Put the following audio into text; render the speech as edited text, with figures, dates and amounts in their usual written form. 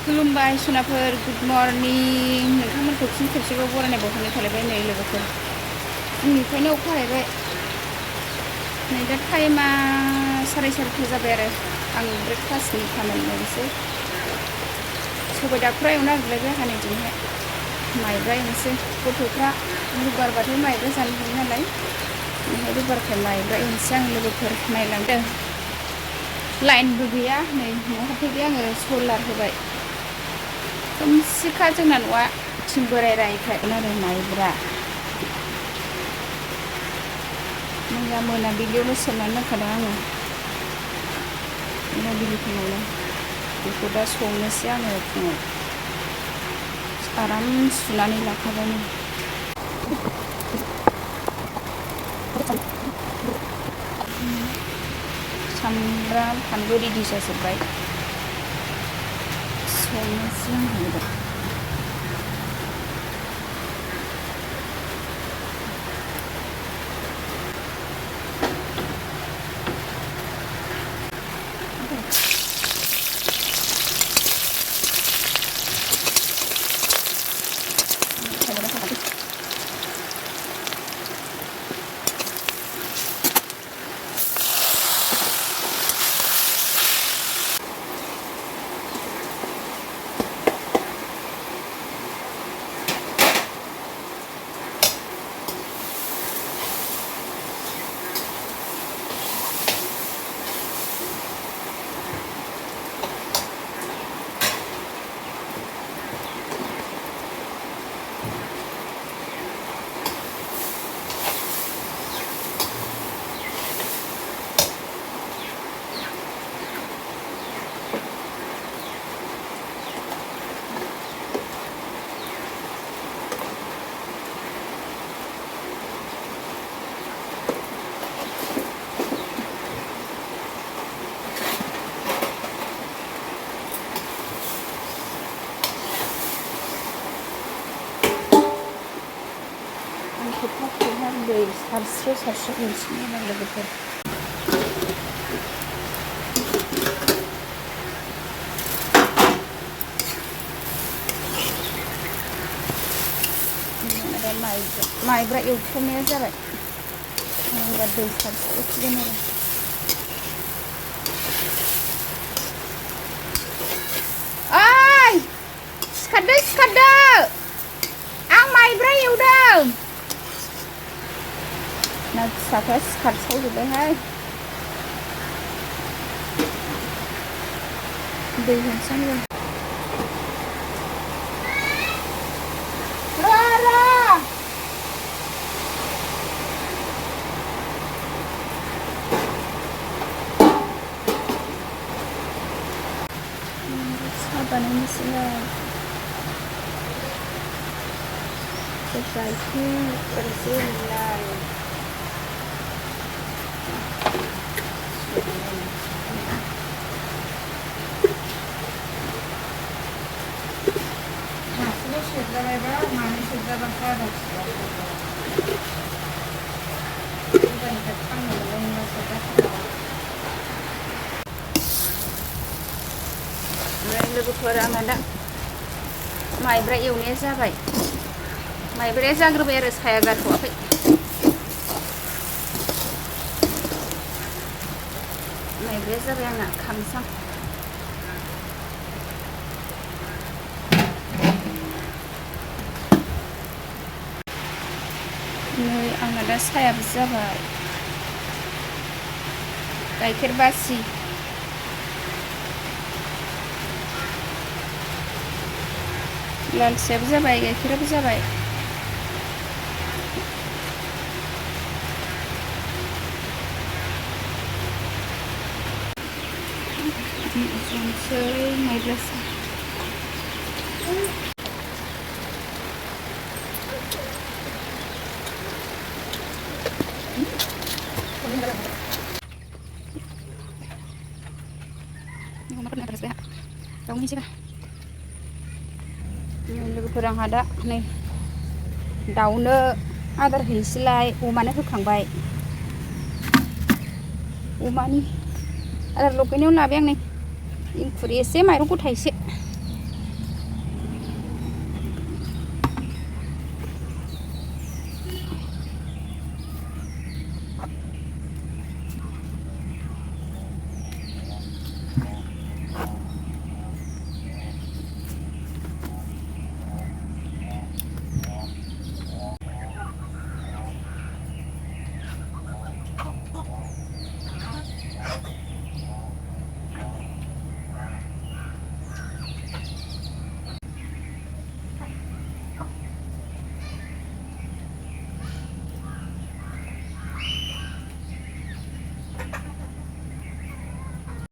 खुलुमबाय सनाफोर good morning नोंथांमोनखौ फिन खेबसेबाव बरायनाय बावहरनाय थालायबाय नै लोगोफोर फुंनिफ्रायनो अखा हालायबाय नै दा टाइमा 4:30 जाबाय आरो आं ब्रेकफास्टनि खामानि मावनोसै सबाय दाखुरा एवनो नागिरलायबाय आंहा नै दिनैहाय माइब्रा एवनोसै गथ'फ्रा रुबारबाथाय माइब्रा जानो हायो नालाय बेनिखाय रुबारखाय माइब्रा एवनोसै आं लोगोफोर नायलांदों लाइनबो गैया नै न'आव हाबफैबाय आङो सलार होबाय खोमसिखा जोंना न'आ थिं बोराय रायखाय आरो माइब्रा मैया मोनाबिलियावनो सोमनानै दोनखादों आङो मोनाबिलि फुङावनो बेखौ दा संनोसै आङो फुङाव आराम सुनानै लाखाबाय सामब्राम फानलु रेडि जाजोब्बाय संनोसै आङो खोथा दै सारस्रो हैनोसै आं लोगोफोर माइब्रा एवथ'नाया जाबाय एबार दै सारस्रोसिगोन आरो ओइ सिखारदो आं माइब्रा एवदों ना फिसाफ्रा सिखारसावजोब्बायहाय दै होनोसै आङो साहा बानायनोसैलाय गाइखेर ओरैसो लाय सेरजाबायबा मानै सेरजाबासो आधा सेरजानिफ्राय फाननो मोननाय ओमफ्राय लोगोफोर आंना दा माइब्रा एवनाया जाबाय माइब्राया जाग्रोबाय आरो साया गारथ'वाखै माइब्राया जाबाय आंना खामसाम नै आंना दा सायाबो जाबाय गाइखेर बासि लाल सायाबो जाबाय गाइखेराबो जाबाय जानोसै माइब्रा साहा लोगोफोर आंहा दा नै दाउनो आदार हैनोसैलाय अमानो होखांबाय अमानि आदार लगायनायाव लाबाय आं नै इंखुर एसे माइरं गथा एसे